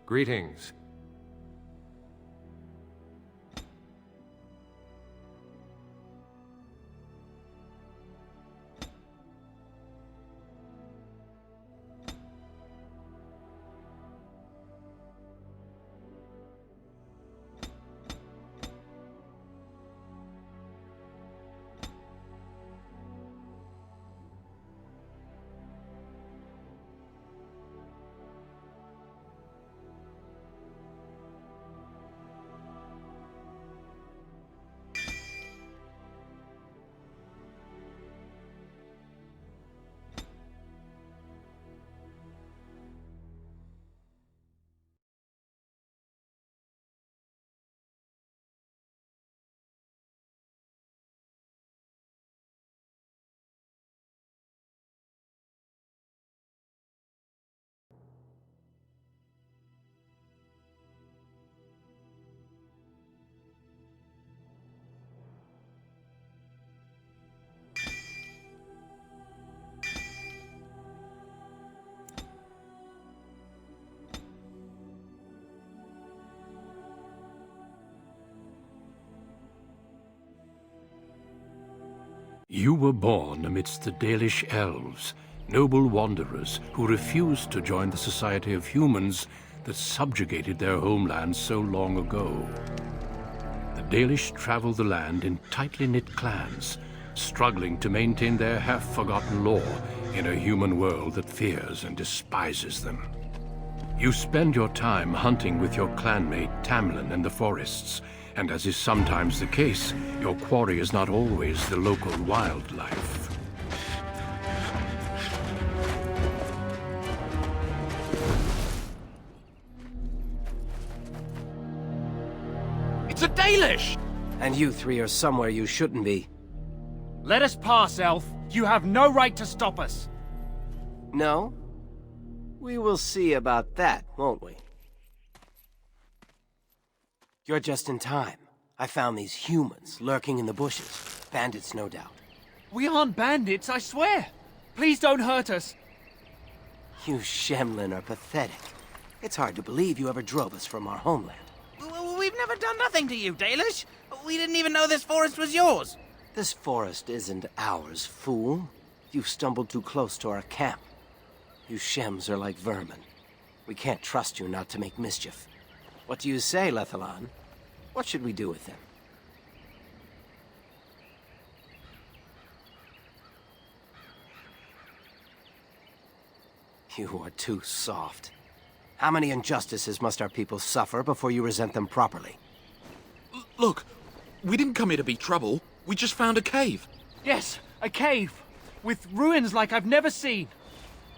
Greetings. You were born amidst the Dalish elves, noble wanderers who refused to join the society of humans that subjugated their homeland so long ago. The Dalish traveled the land in tightly knit clans, struggling to maintain their half-forgotten lore in a human world that fears and despises them. You spend your time hunting with your clanmate Tamlin in the forests, and as is sometimes the case, your quarry is not always the local wildlife. It's a Dalish! And you three are somewhere you shouldn't be. Let us pass, Elf. You have no right to stop us. No? We will see about that, won't we? You're just in time. I found these humans lurking in the bushes. Bandits, no doubt. We aren't bandits, I swear. Please don't hurt us. You Shemlin are pathetic. It's hard to believe you ever drove us from our homeland. We've never done nothing to you, Dalish. We didn't even know this forest was yours. This forest isn't ours, fool. You stumbled too close to our camp. You Shems are like vermin. We can't trust you not to make mischief. What do you say, Lethalan? What should we do with them? You are too soft. How many injustices must our people suffer before you resent them properly? Look, we didn't come here to be trouble. We just found a cave. Yes, a cave. With ruins like I've never seen.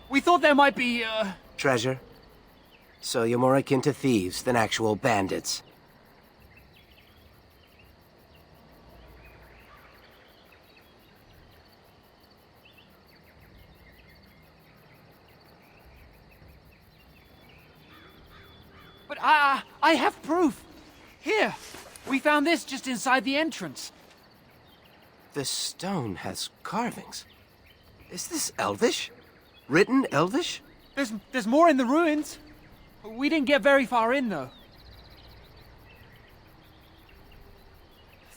We thought there might be, Treasure? So you're more akin to thieves than actual bandits. But I have proof. Here, we found this just inside the entrance. This stone has carvings. Is this Elvish? Written Elvish? There's more in the ruins. We didn't get very far in, though.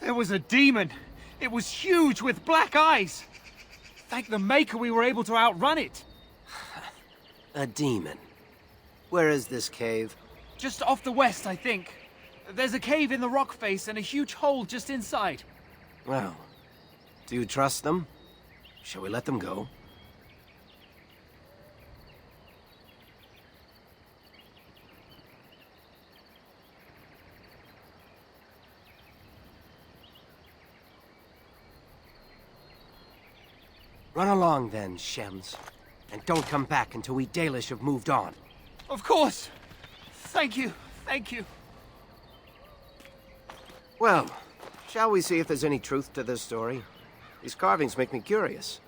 There was a demon. It was huge with black eyes. Thank the Maker we were able to outrun it. A demon. Where is this cave? Just off the west, I think. There's a cave in the rock face and a huge hole just inside. Well, do you trust them? Shall we let them go? Run along then, Shems. And don't come back until we Dalish have moved on. Of course. Thank you. Thank you. Well, shall we see if there's any truth to this story? These carvings make me curious.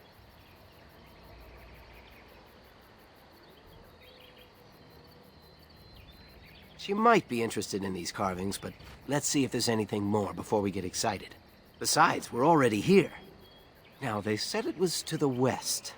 She might be interested in these carvings, but let's see if there's anything more before we get excited. Besides, we're already here. Now, they said it was to the west.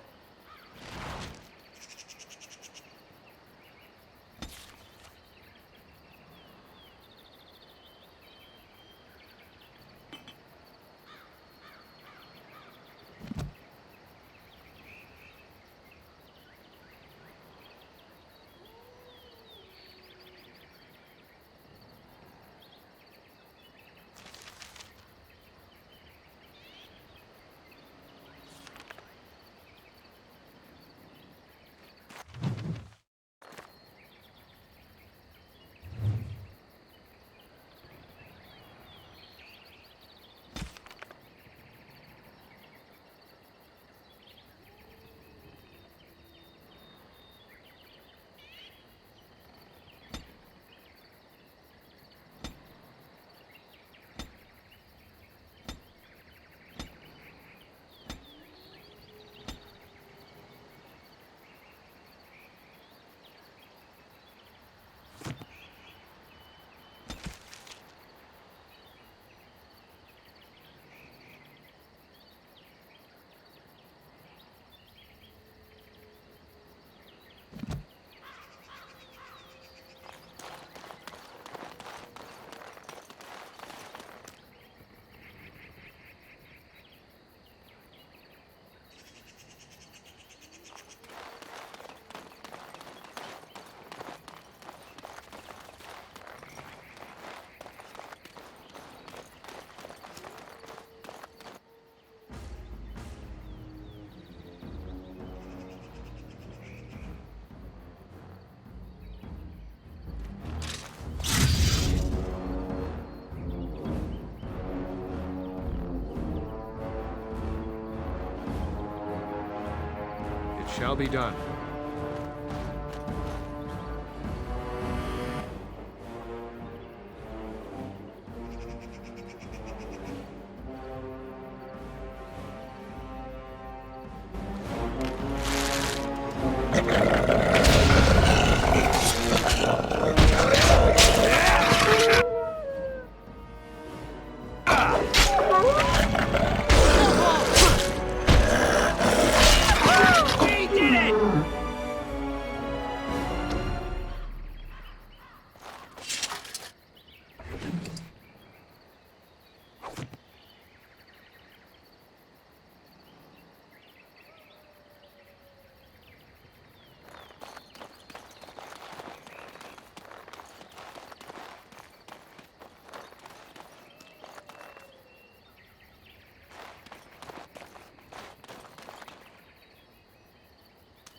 It shall be done.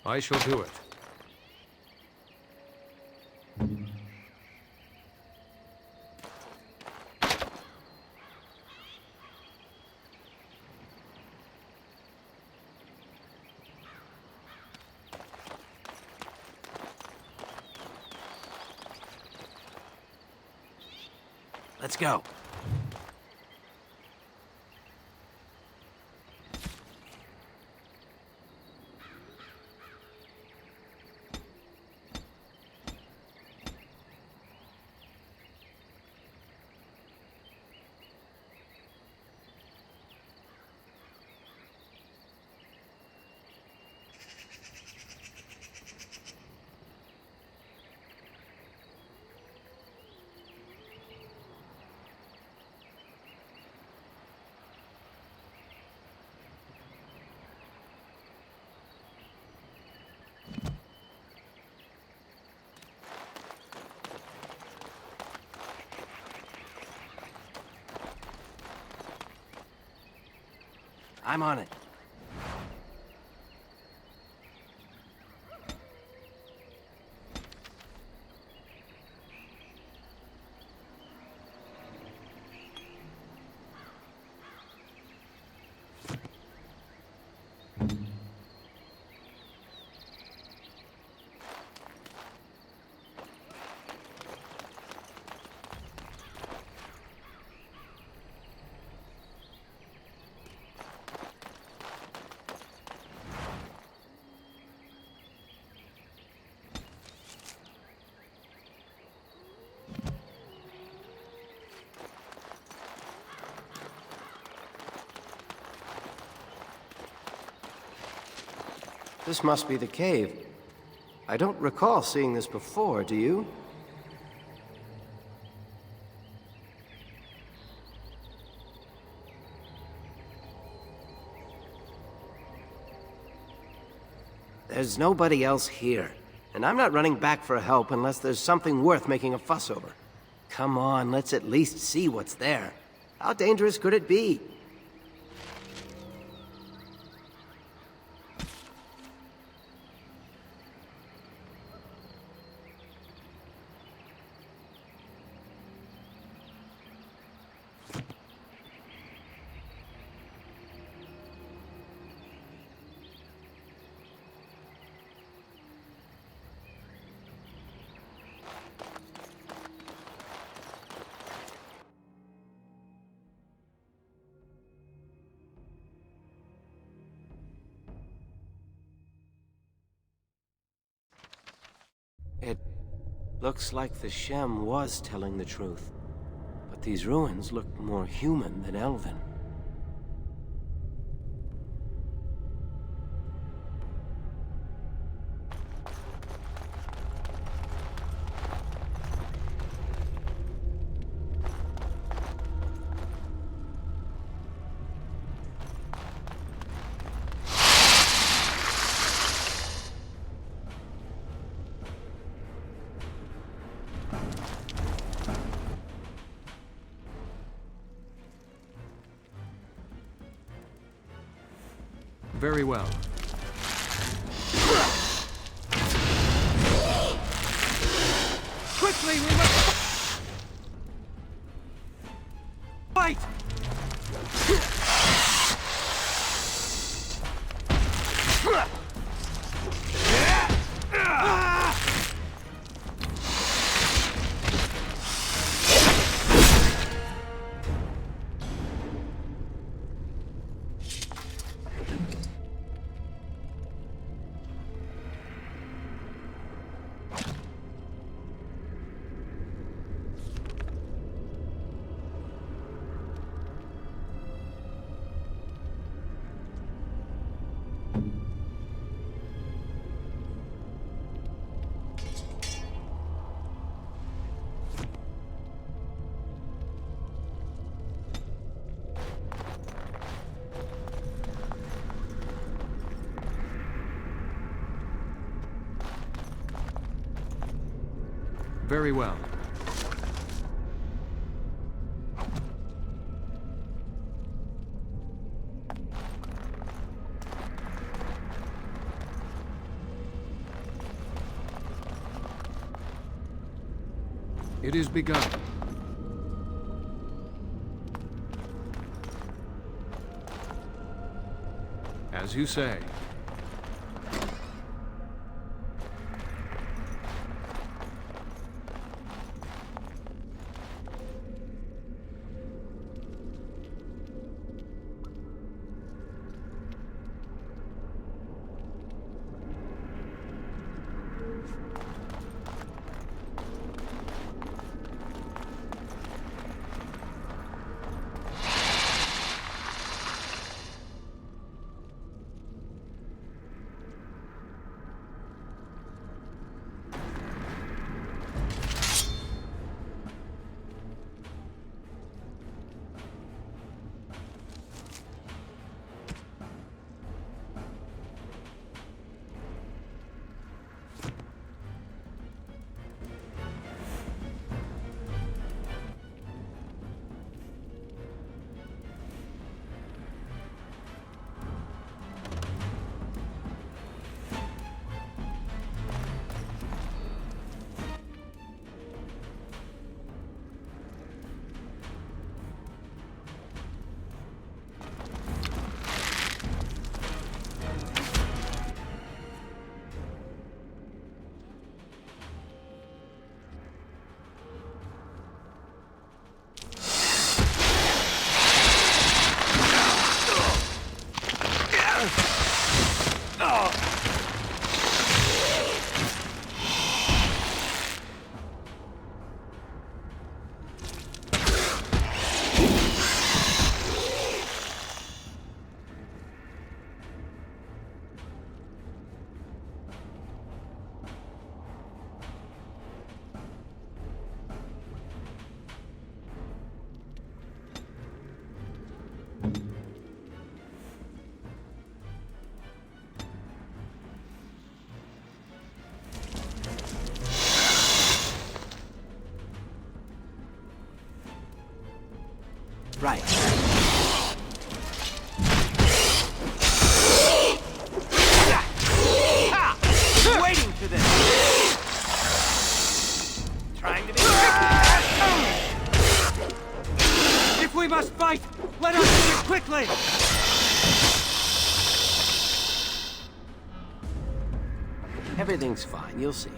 I shall do it. Let's go. I'm on it. This must be the cave. I don't recall seeing this before, do you? There's nobody else here, and I'm not running back for help unless there's something worth making a fuss over. Come on, let's at least see what's there. How dangerous could it be? It looks like the Shem was telling the truth, but these ruins look more human than elven. Very well. Quickly, we must fight! Very well. It is begun. As you say. Right. Waiting for this. Trying to be If we must fight, let us do it quickly. Everything's fine, you'll see.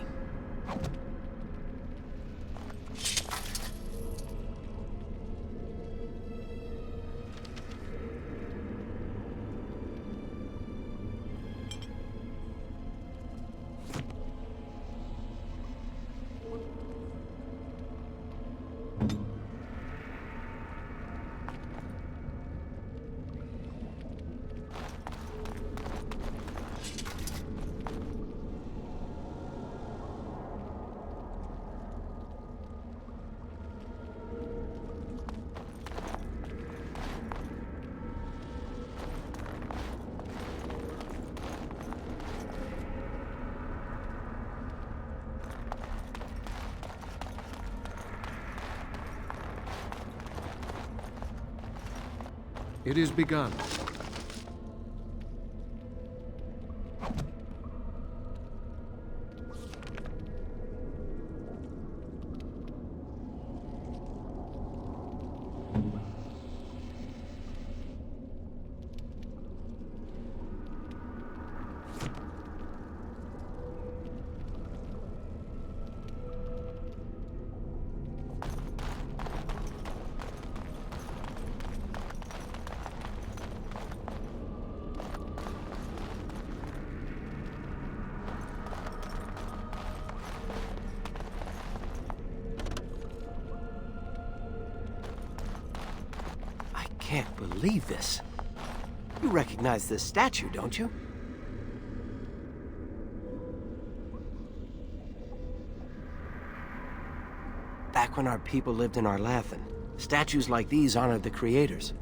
It is begun. I can't believe this. You recognize this statue, don't you? Back when our people lived in Arlathan, statues like these honored the creators.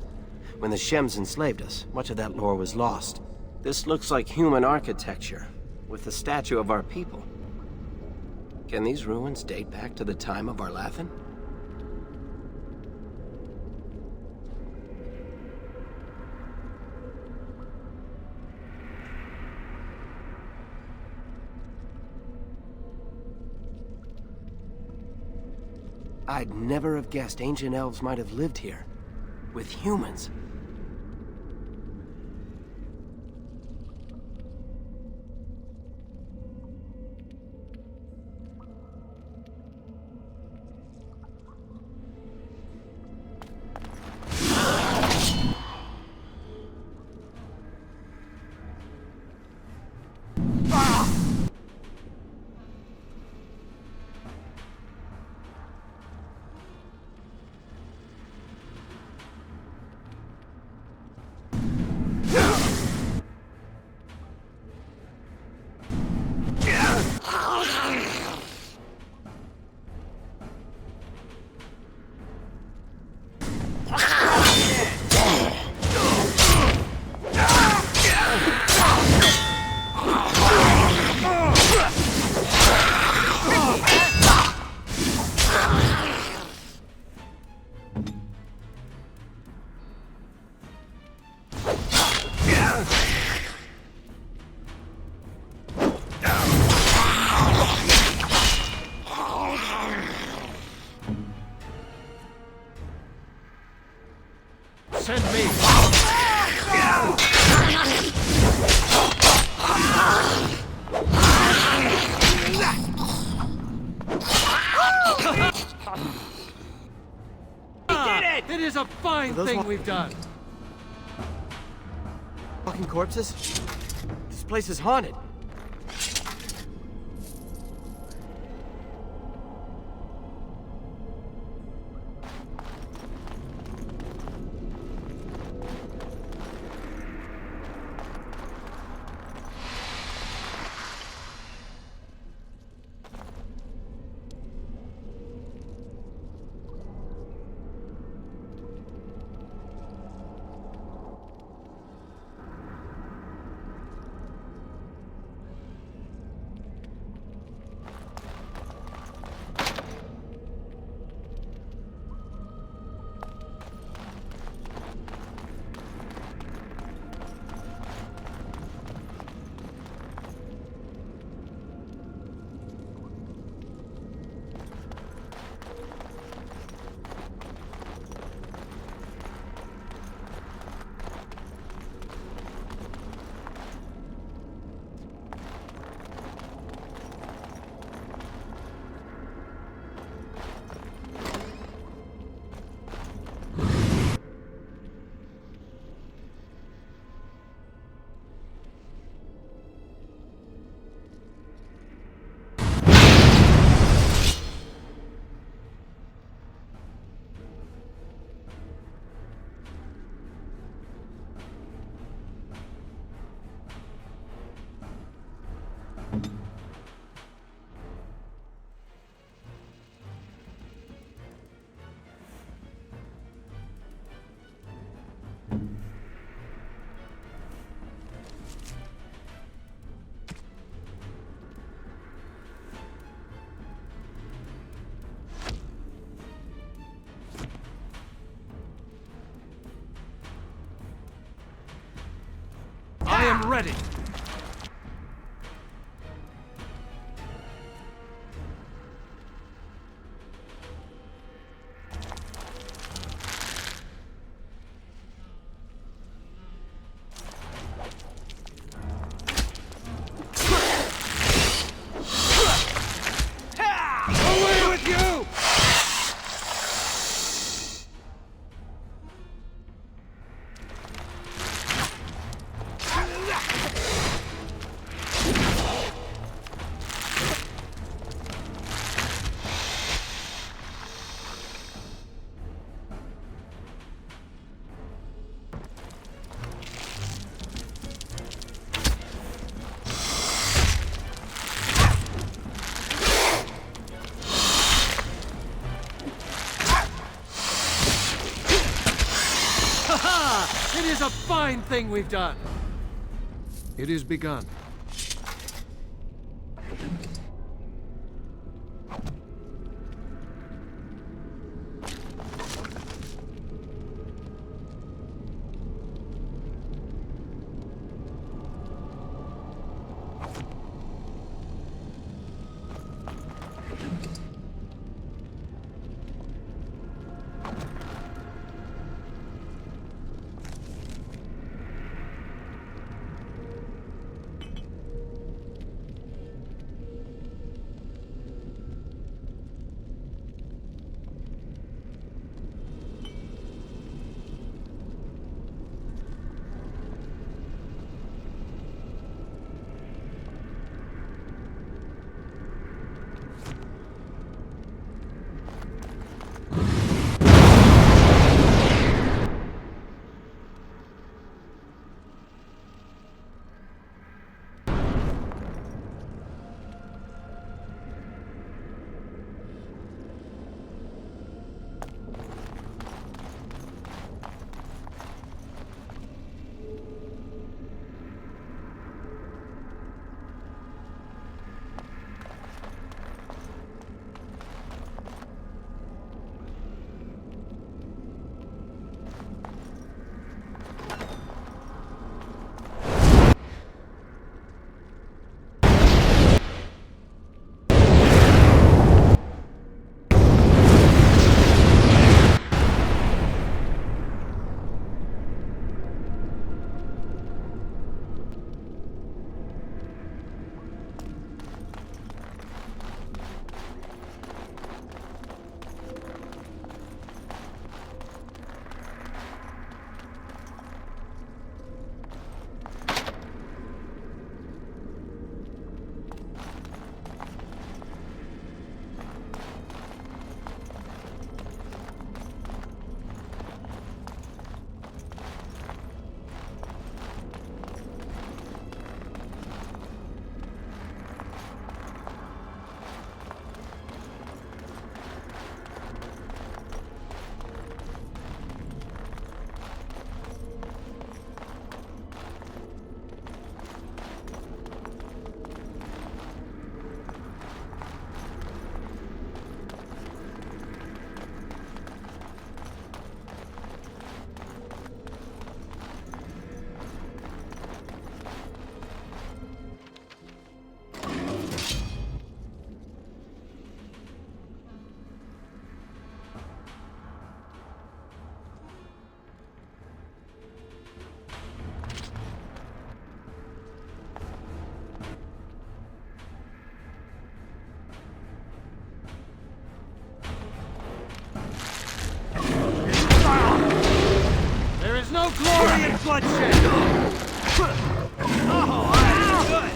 When the Shems enslaved us, much of that lore was lost. This looks like human architecture, with the statue of our people. Can these ruins date back to the time of Elvhenan? I'd never have guessed ancient elves might have lived here. With humans. Send me! It is a fine thing we've done. Fucking corpses? This place is haunted. I am ready. Away with you! It is a fine thing we've done. It is begun. bloodshed! Oh, that's good!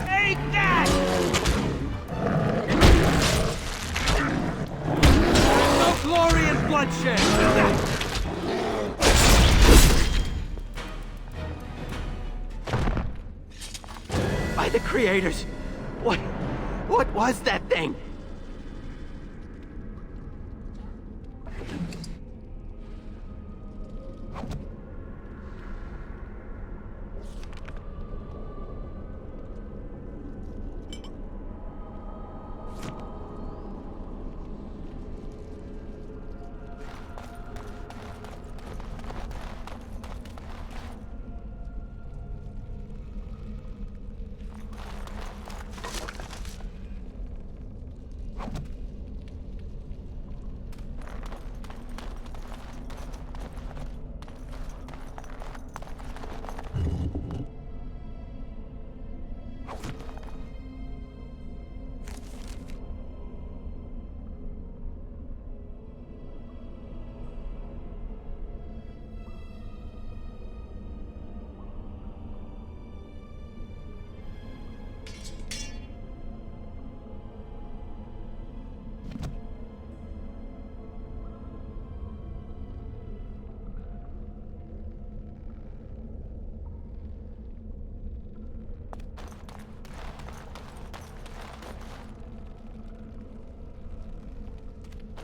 Take that! No glory in bloodshed! By the creators! What was that thing?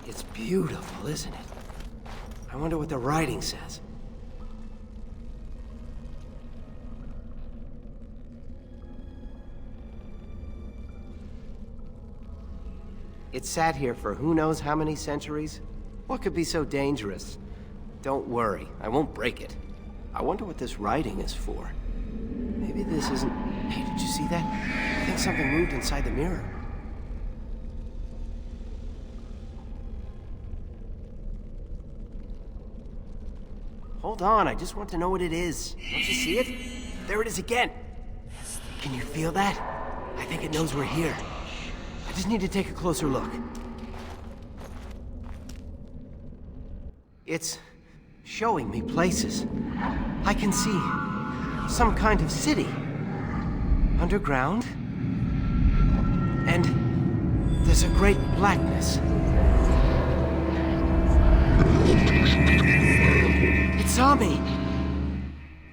It's beautiful, isn't it? I wonder what the writing says. It sat here for who knows how many centuries? What could be so dangerous? Don't worry, I won't break it. I wonder what this writing is for. Maybe this isn't... Hey, did you see that? I think something moved inside the mirror. Hold on, I just want to know what it is. Don't you see it? There it is again. Can you feel that? I think it knows we're here. I just need to take a closer look. It's showing me places. I can see some kind of city. Underground. And there's a great blackness. It saw me!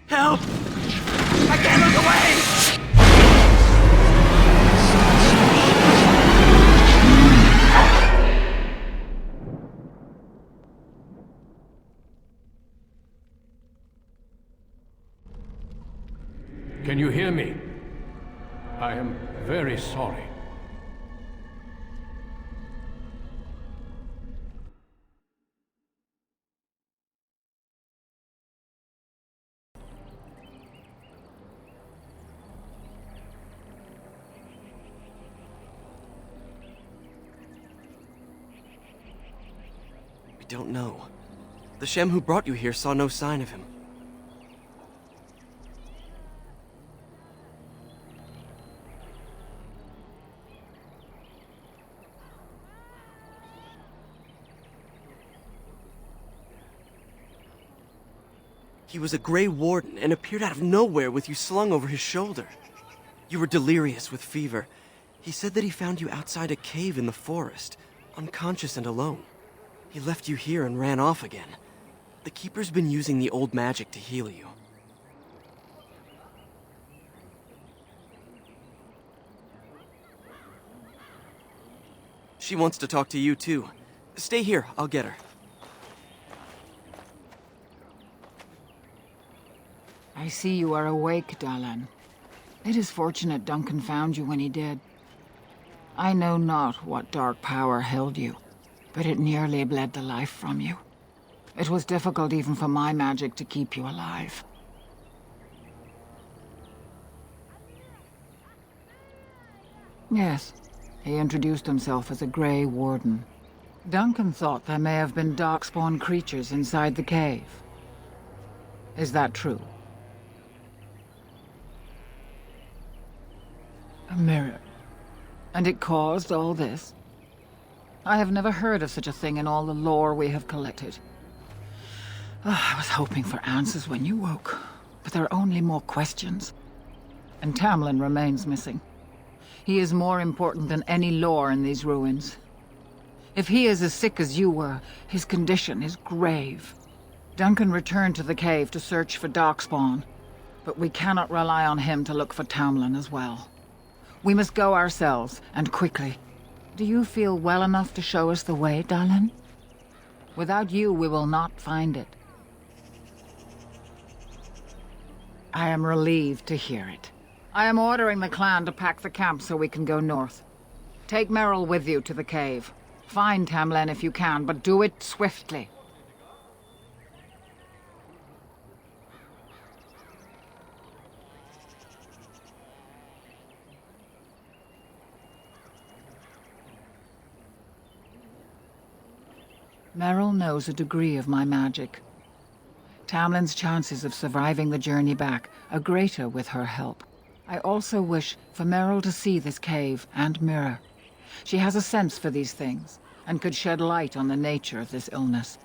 Help! I can't look away! Can you hear me? I am very sorry. We don't know. The Shem who brought you here saw no sign of him. He was a Grey Warden and appeared out of nowhere with you slung over his shoulder. You were delirious with fever. He said that he found you outside a cave in the forest, unconscious and alone. He left you here and ran off again. The Keeper's been using the old magic to heal you. She wants to talk to you too. Stay here, I'll get her. I see you are awake, Dalan. It is fortunate Duncan found you when he did. I know not what dark power held you, but it nearly bled the life from you. It was difficult even for my magic to keep you alive. Yes, he introduced himself as a Grey Warden. Duncan thought there may have been darkspawn creatures inside the cave. Is that true? A mirror. And it caused all this? I have never heard of such a thing in all the lore we have collected. I was hoping for answers when you woke, but there are only more questions. And Tamlin remains missing. He is more important than any lore in these ruins. If he is as sick as you were, his condition is grave. Duncan returned to the cave to search for Darkspawn, but we cannot rely on him to look for Tamlin as well. We must go ourselves, and quickly. Do you feel well enough to show us the way, Dalish? Without you, we will not find it. I am relieved to hear it. I am ordering the clan to pack the camp so we can go north. Take Merrill with you to the cave. Find Tamlin if you can, but do it swiftly. Merrill knows a degree of my magic. Tamlin's chances of surviving the journey back are greater with her help. I also wish for Merrill to see this cave and mirror. She has a sense for these things, and could shed light on the nature of this illness.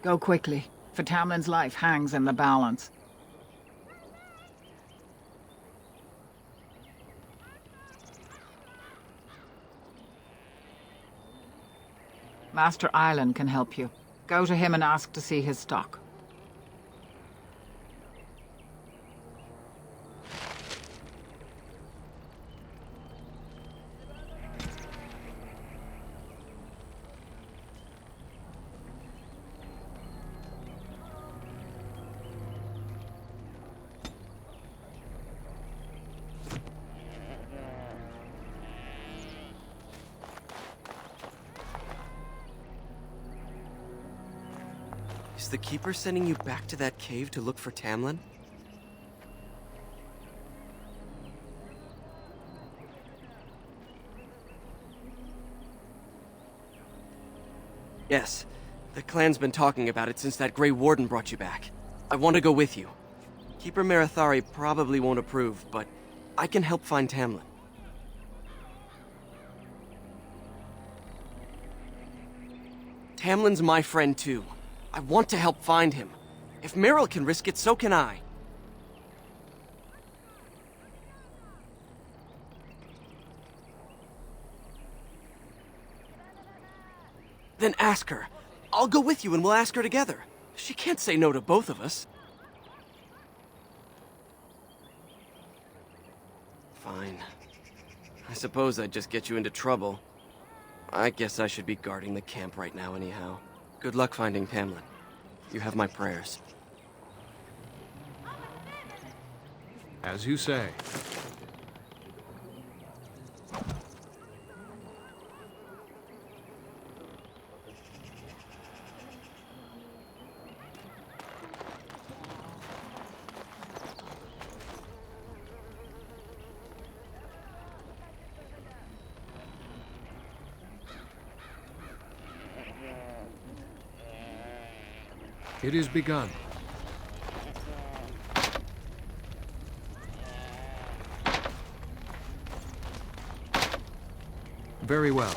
Go quickly, for Tamlin's life hangs in the balance. Master Island can help you. Go to him and ask to see his stock. Is the Keeper sending you back to that cave to look for Tamlin? Yes. The clan's been talking about it since that Grey Warden brought you back. I want to go with you. Keeper Marathari probably won't approve, but I can help find Tamlin. Tamlin's my friend too. I want to help find him. If Meryl can risk it, so can I. Then ask her. I'll go with you and we'll ask her together. She can't say no to both of us. Fine. I suppose I'd just get you into trouble. I guess I should be guarding the camp right now anyhow. Good luck finding Tamlin. You have my prayers. As you say. It is begun. Very well.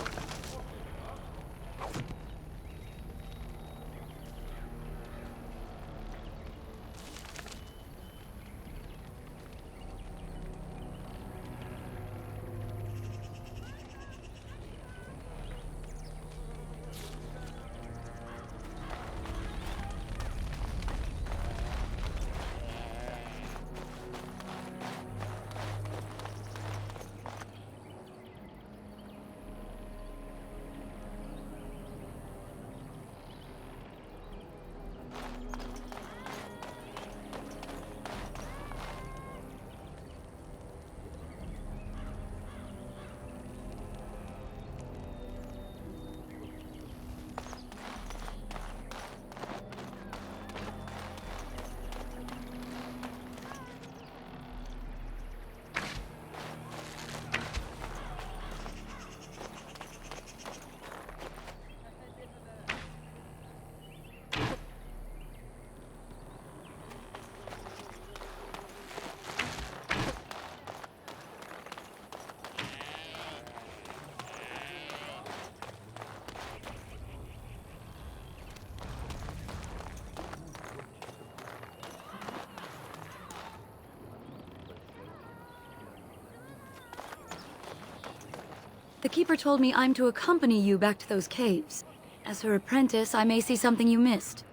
The Keeper told me I'm to accompany you back to those caves. As her apprentice, I may see something you missed.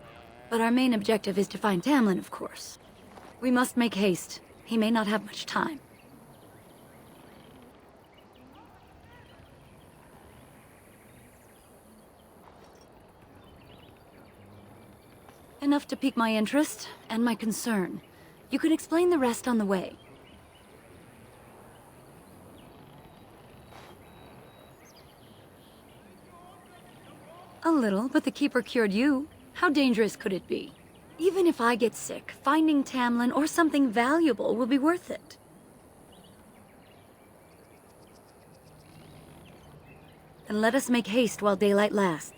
But our main objective is to find Tamlin, of course. We must make haste. He may not have much time. Enough to pique my interest, and my concern. You can explain the rest on the way. A little, but the Keeper cured you. How dangerous could it be? Even if I get sick, finding Tamlin or something valuable will be worth it. Then let us make haste while daylight lasts.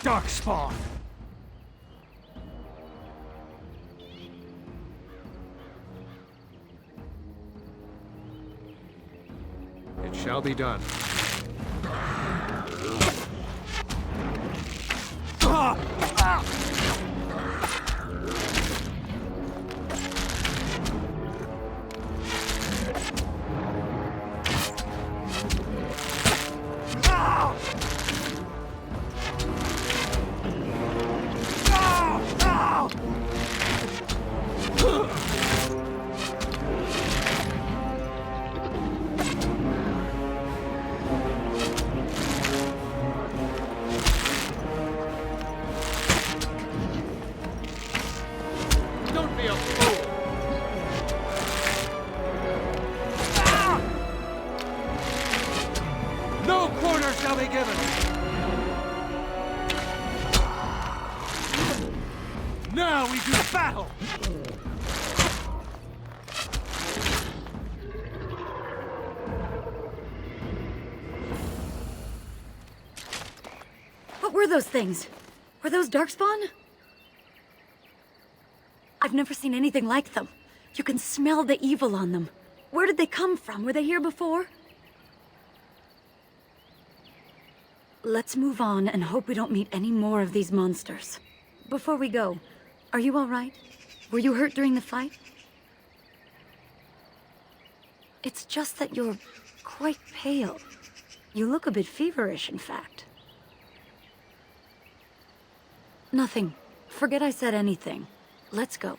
Darkspawn! It shall be done. Now we do battle! What were those things? Were those Darkspawn? I've never seen anything like them. You can smell the evil on them. Where did they come from? Were they here before? Let's move on and hope we don't meet any more of these monsters. Before we go, are you all right? Were you hurt during the fight? It's just that you're quite pale. You look a bit feverish, in fact. Nothing. Forget I said anything. Let's go.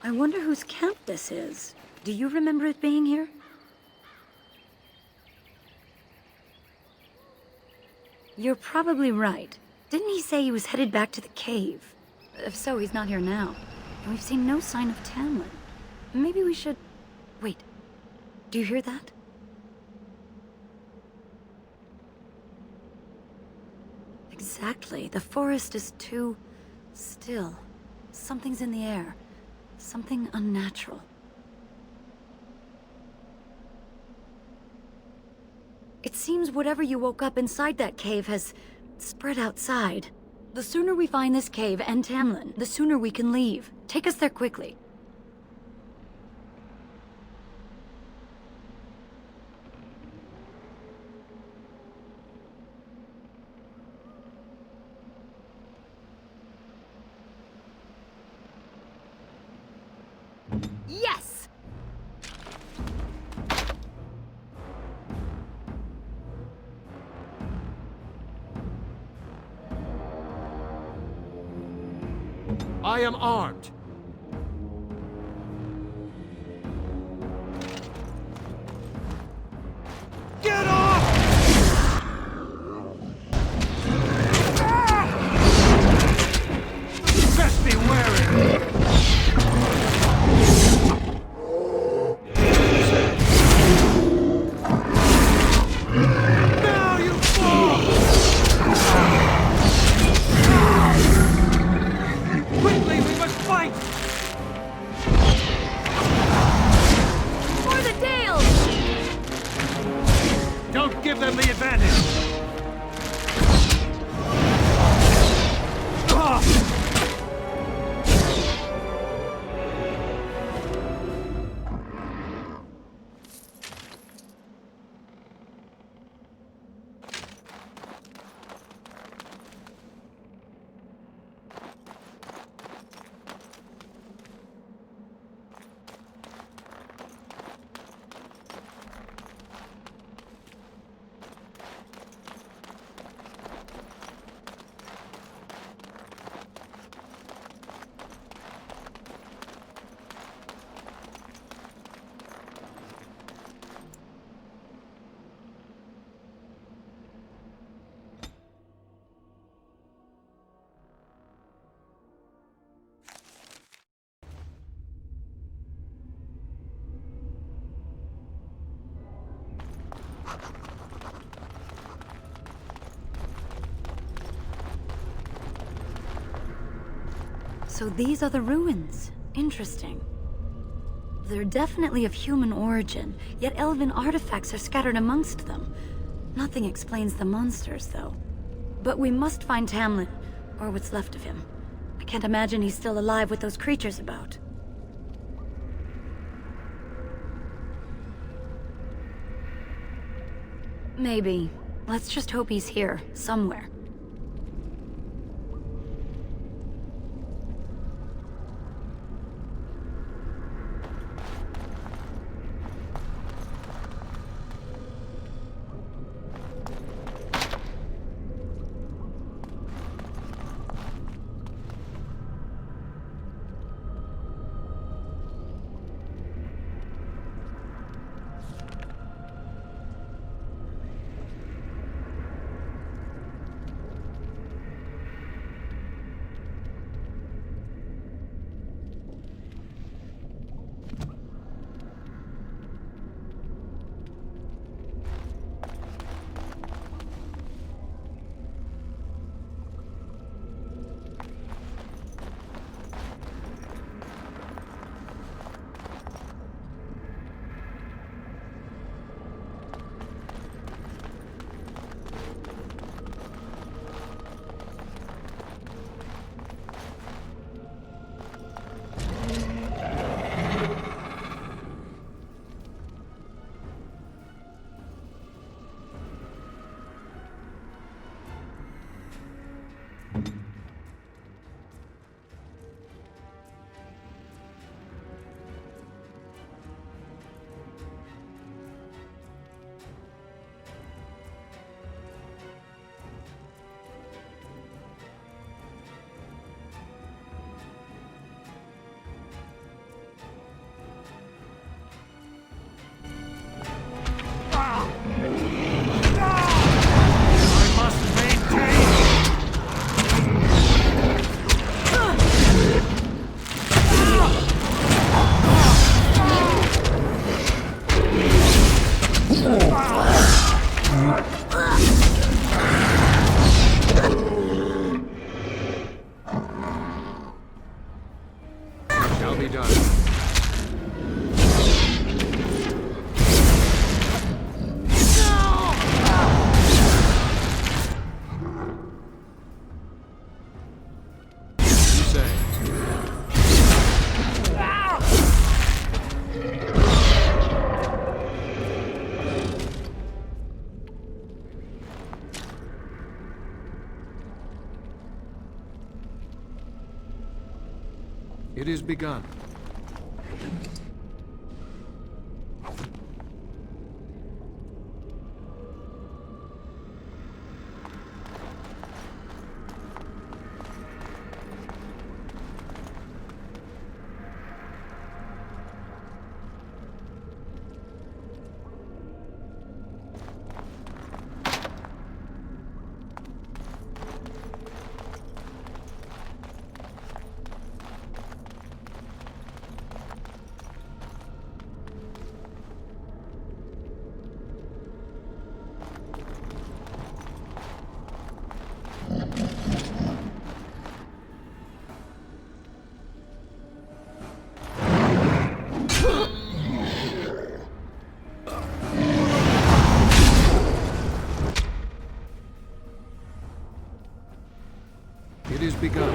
I wonder whose camp this is. Do you remember it being here? You're probably right. Didn't he say he was headed back to the cave? If so, he's not here now. And we've seen no sign of Tamlin. Maybe we should... Wait. Do you hear that? Exactly. The forest is too... still. Something's in the air. Something unnatural. It seems whatever you woke up inside that cave has spread outside. The sooner we find this cave and Tamlin, the sooner we can leave. Take us there quickly. Yes! I am armed. Get off! Best be wary! Now you fall! Quickly, we must fight! For the Dales! Don't give them the advantage! Ah! So these are the ruins. Interesting. They're definitely of human origin, yet elven artifacts are scattered amongst them. Nothing explains the monsters, though. But we must find Tamlin, or what's left of him. I can't imagine he's still alive with those creatures about. Maybe. Let's just hope he's here, somewhere. be done. You say. It is begun. It is begun.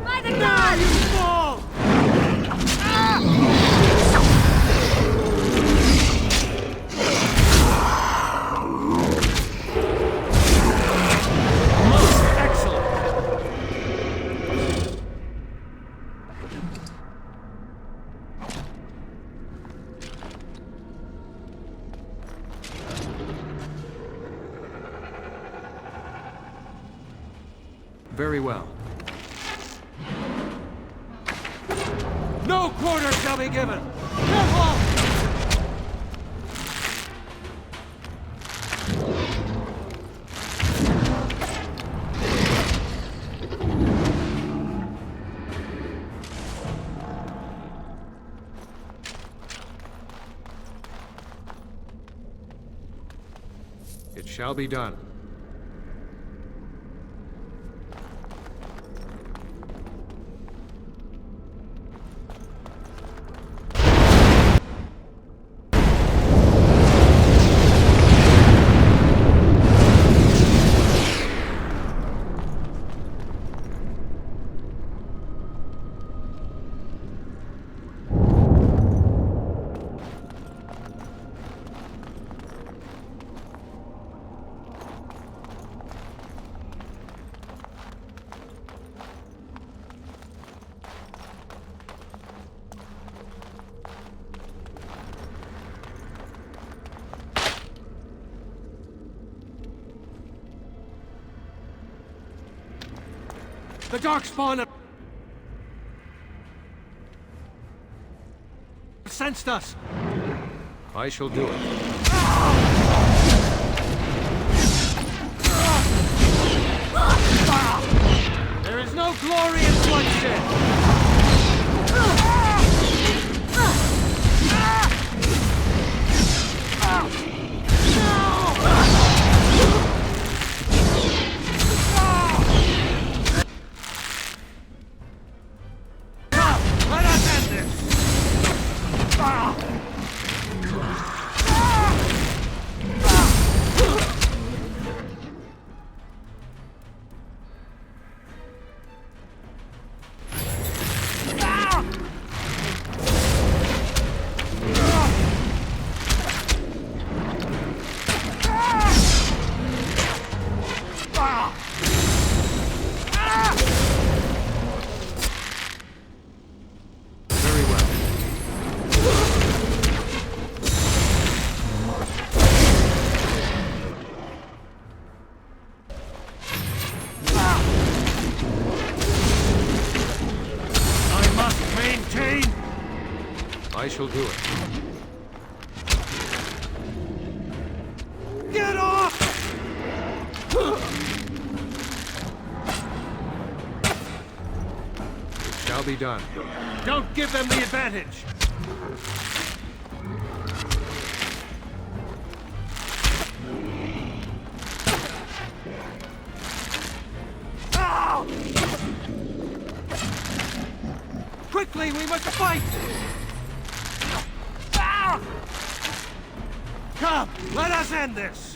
By the gods! Fall! Most excellent. Very well. No quarter shall be given! Careful! It shall be done. The Darkspawn have sensed us. I shall do it. There is no glory in bloodshed. I shall do it. Get off! It shall be done. Don't give them the advantage! Quickly, we must fight! Ah! Come, let us end this!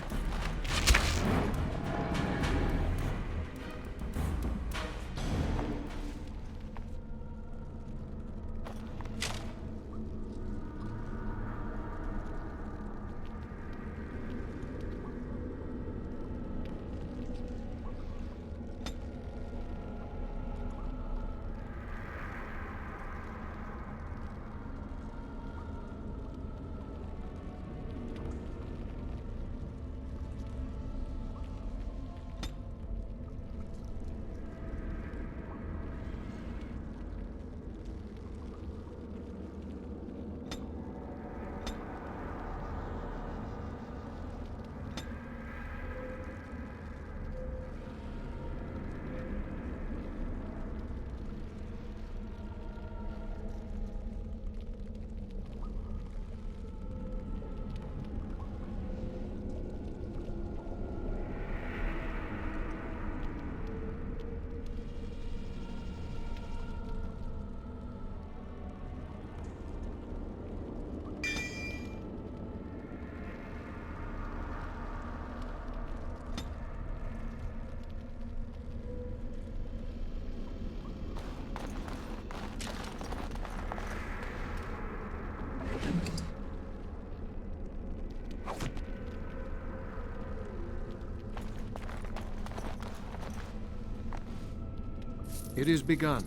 It is begun.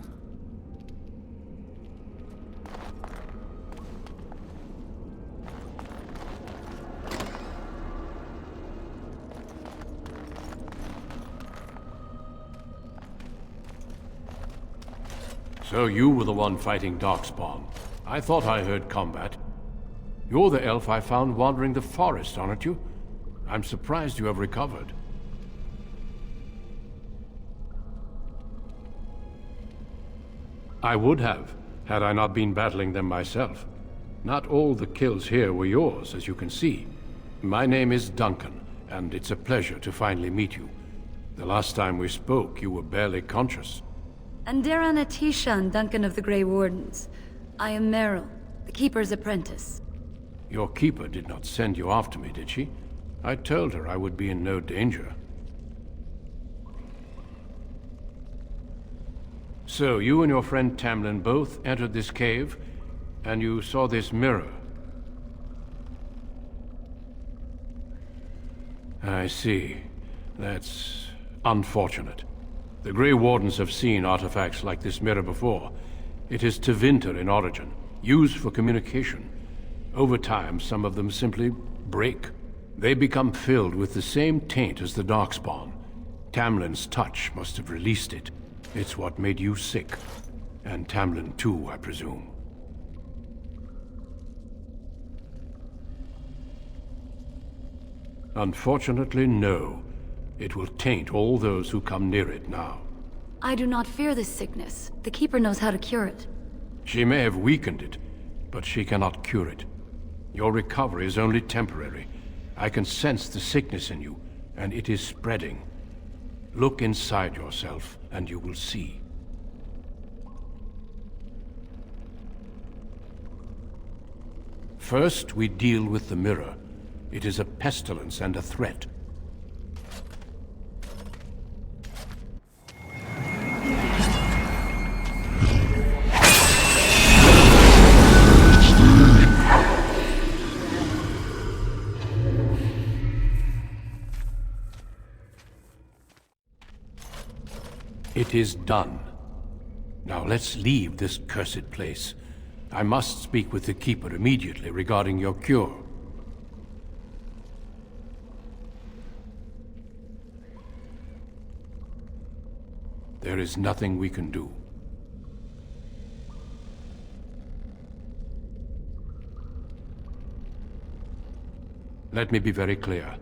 So you were the one fighting Darkspawn. I thought I heard combat. You're the elf I found wandering the forest, aren't you? I'm surprised you have recovered. I would have, had I not been battling them myself. Not all the kills here were yours, as you can see. My name is Duncan, and it's a pleasure to finally meet you. The last time we spoke, you were barely conscious. Andaran Atishan, Duncan of the Grey Wardens. I am Meryl, the Keeper's apprentice. Your keeper did not send you after me, did she? I told her I would be in no danger. So, you and your friend Tamlin both entered this cave, and you saw this mirror. I see. That's unfortunate. The Grey Wardens have seen artifacts like this mirror before. It is Tevinter in origin, used for communication. Over time, some of them simply break. They become filled with the same taint as the Darkspawn. Tamlin's touch must have released it. It's what made you sick. And Tamlin too, I presume. Unfortunately, no. It will taint all those who come near it now. I do not fear this sickness. The Keeper knows how to cure it. She may have weakened it, but she cannot cure it. Your recovery is only temporary. I can sense the sickness in you, and it is spreading. Look inside yourself, and you will see. First, we deal with the mirror. It is a pestilence and a threat. It is done. Now let's leave this cursed place. I must speak with the Keeper immediately regarding your cure. There is nothing we can do. Let me be very clear.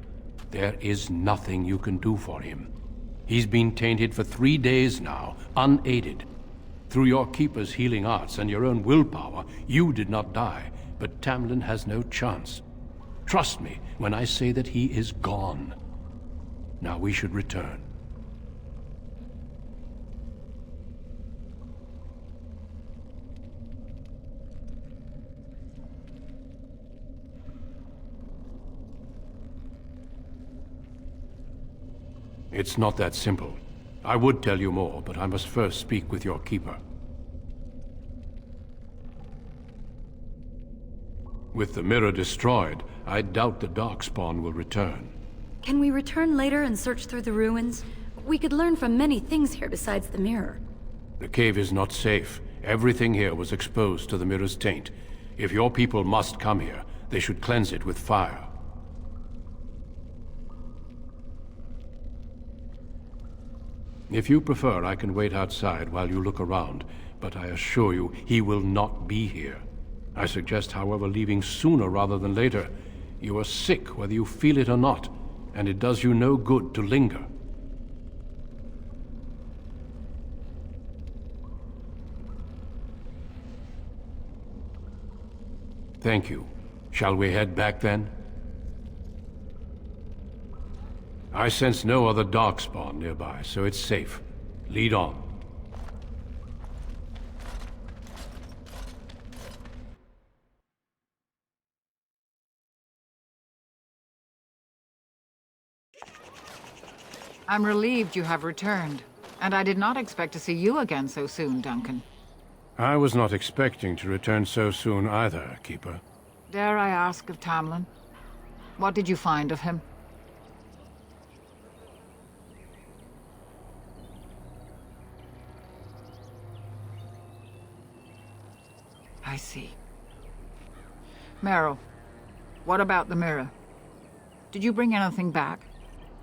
There is nothing you can do for him. He's been tainted for 3 days now, unaided. Through your Keeper's healing arts and your own willpower, you did not die, but Tamlin has no chance. Trust me when I say that he is gone. Now we should return. It's not that simple. I would tell you more, but I must first speak with your keeper. With the mirror destroyed, I doubt the Darkspawn will return. Can we return later and search through the ruins? We could learn from many things here besides the mirror. The cave is not safe. Everything here was exposed to the mirror's taint. If your people must come here, they should cleanse it with fire. If you prefer, I can wait outside while you look around, but I assure you, he will not be here. I suggest, however, leaving sooner rather than later. You are sick, whether you feel it or not, and it does you no good to linger. Thank you. Shall we head back then? I sense no other Darkspawn nearby, so it's safe. Lead on. I'm relieved you have returned, and I did not expect to see you again so soon, Duncan. I was not expecting to return so soon either, Keeper. Dare I ask of Tamlin? What did you find of him? I see. Meryl, what about the mirror? Did you bring anything back?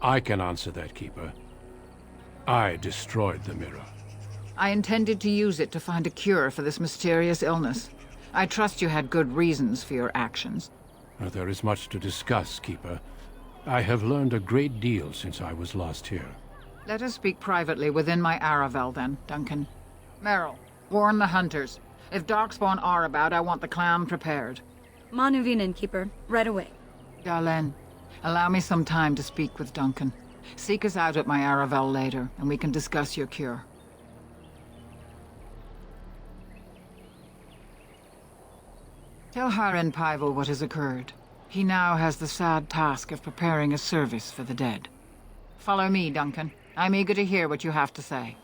I can answer that, Keeper. I destroyed the mirror. I intended to use it to find a cure for this mysterious illness. I trust you had good reasons for your actions. There is much to discuss, Keeper. I have learned a great deal since I was last here. Let us speak privately within my Aravel, then, Duncan. Meryl, warn the hunters. If Darkspawn are about, I want the clan prepared. Manuvinen, Keeper. Right away. Dalen, allow me some time to speak with Duncan. Seek us out at my Aravel later, and we can discuss your cure. Tell Haren Paival what has occurred. He now has the sad task of preparing a service for the dead. Follow me, Duncan. I'm eager to hear what you have to say.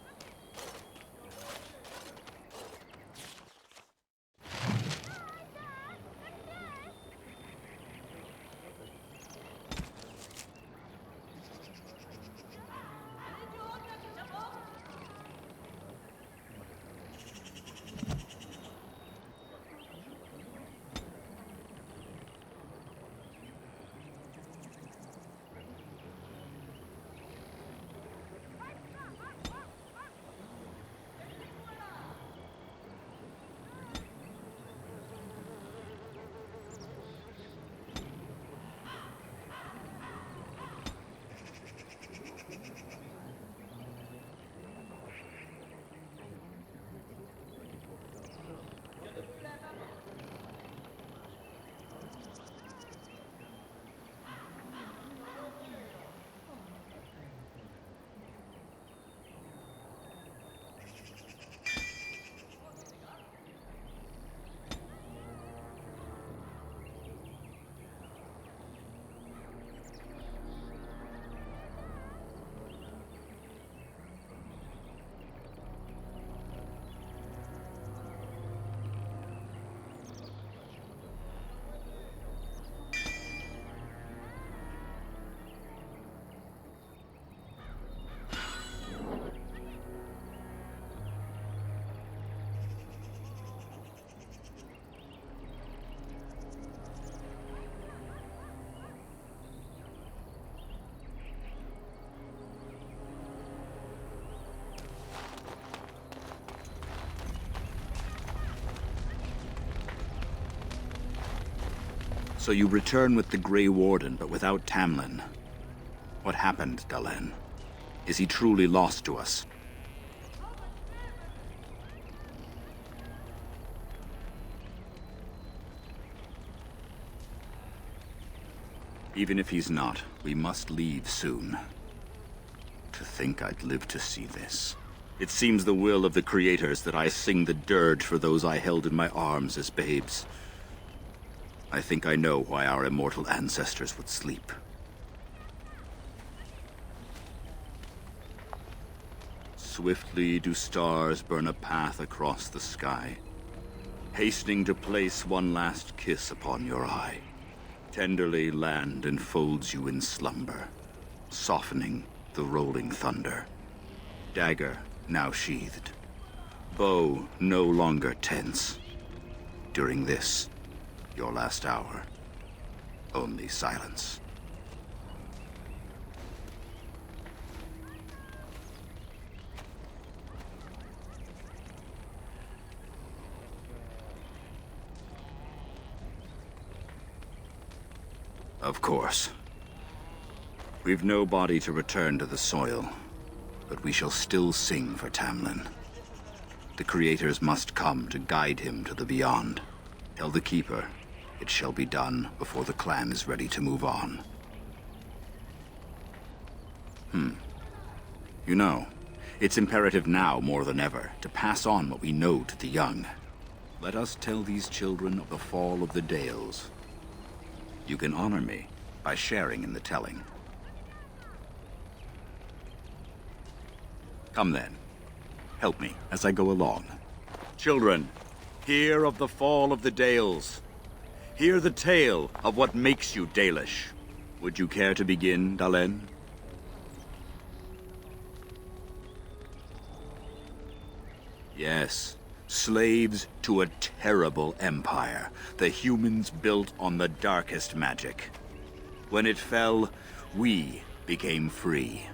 So you return with the Grey Warden, but without Tamlin. What happened, Dalen? Is he truly lost to us? Even if he's not, we must leave soon. To think I'd live to see this. It seems the will of the creators that I sing the dirge for those I held in my arms as babes. I think I know why our immortal ancestors would sleep. Swiftly do stars burn a path across the sky, hastening to place one last kiss upon your eye. Tenderly land enfolds you in slumber, softening the rolling thunder. Dagger now sheathed, bow no longer tense. During this, your last hour, only silence. Of course. We've no body to return to the soil, but we shall still sing for Tamlin. The creators must come to guide him to the beyond. Tell the Keeper, it shall be done before the clan is ready to move on. You know, it's imperative now more than ever to pass on what we know to the young. Let us tell these children of the fall of the Dales. You can honor me by sharing in the telling. Come then. Help me as I go along. Children, hear of the fall of the Dales. Hear the tale of what makes you Dalish. Would you care to begin, Dalen? Yes. Slaves to a terrible empire, the humans built on the darkest magic. When it fell, we became free.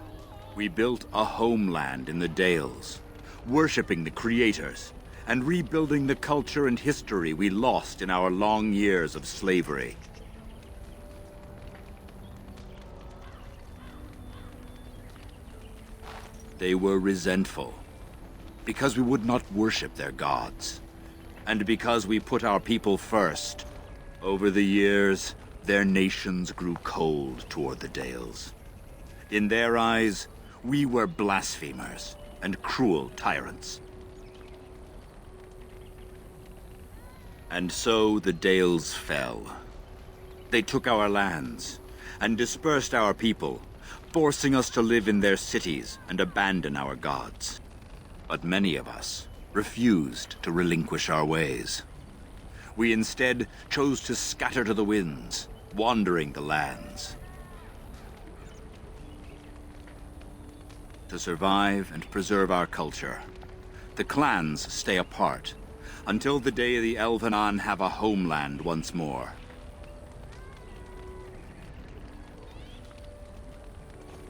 We built a homeland in the Dales, worshipping the creators, and rebuilding the culture and history we lost in our long years of slavery. They were resentful, because we would not worship their gods, and because we put our people first. Over the years, their nations grew cold toward the Dales. In their eyes, we were blasphemers and cruel tyrants. And so the Dales fell. They took our lands and dispersed our people, forcing us to live in their cities and abandon our gods. But many of us refused to relinquish our ways. We instead chose to scatter to the winds, wandering the lands. To survive and preserve our culture, the clans stay apart until the day the Elvhenan have a homeland once more.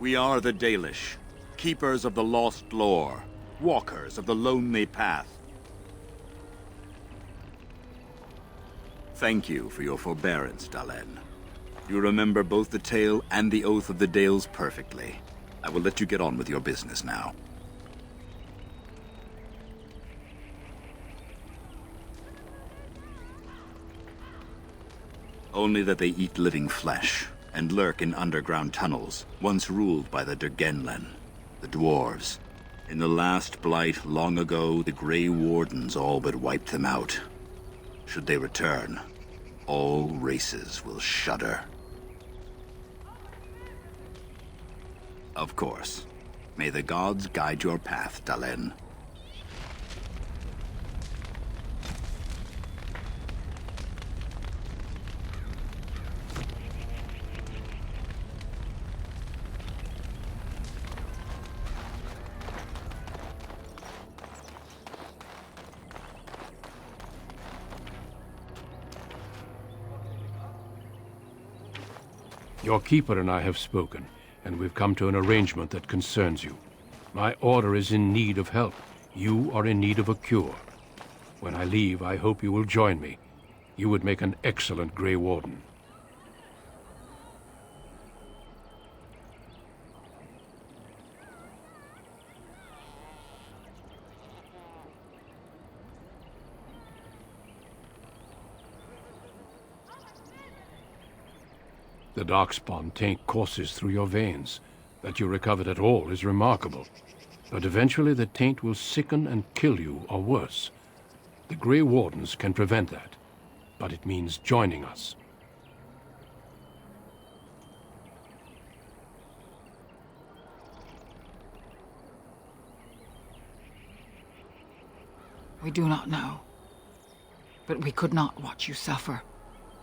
We are the Dalish, keepers of the lost lore, walkers of the lonely path. Thank you for your forbearance, Dalen. You remember both the tale and the oath of the Dales perfectly. I will let you get on with your business now. Only that they eat living flesh and lurk in underground tunnels, once ruled by the Dergenlen, the dwarves. In the last blight long ago, the Grey Wardens all but wiped them out. Should they return, all races will shudder. Of course. May the gods guide your path, Dalen. Your keeper and I have spoken, and we've come to an arrangement that concerns you. My order is in need of help. You are in need of a cure. When I leave, I hope you will join me. You would make an excellent Grey Warden. The darkspawn taint courses through your veins. That you recovered at all is remarkable. But eventually the taint will sicken and kill you, or worse. The Grey Wardens can prevent that, but it means joining us. We do not know. But we could not watch you suffer.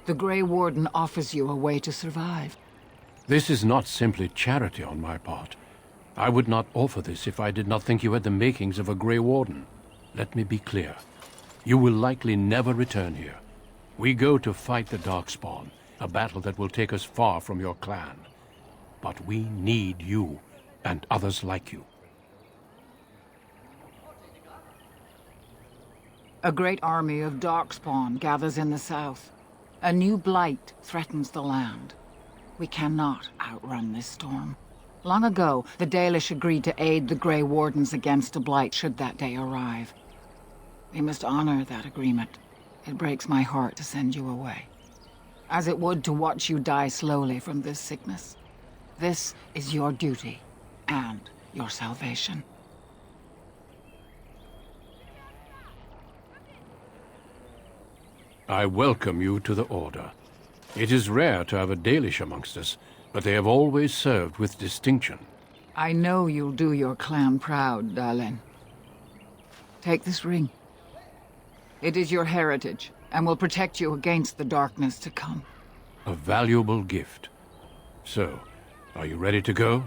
The Grey Warden offers you a way to survive. This is not simply charity on my part. I would not offer this if I did not think you had the makings of a Grey Warden. Let me be clear. You will likely never return here. We go to fight the Darkspawn, a battle that will take us far from your clan. But we need you, and others like you. A great army of Darkspawn gathers in the south. A new blight threatens the land. We cannot outrun this storm. Long ago, the Dalish agreed to aid the Grey Wardens against a blight should that day arrive. We must honor that agreement. It breaks my heart to send you away, as it would to watch you die slowly from this sickness. This is your duty, and your salvation. I welcome you to the Order. It is rare to have a Dalish amongst us, but they have always served with distinction. I know you'll do your clan proud, Dalish. Take this ring. It is your heritage, and will protect you against the darkness to come. A valuable gift. So, are you ready to go?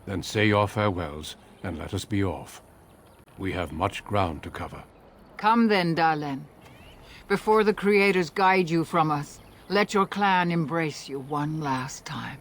Then say your farewells, and let us be off. We have much ground to cover. Come then, Dalish. Before the Creators guide you from us, let your clan embrace you one last time.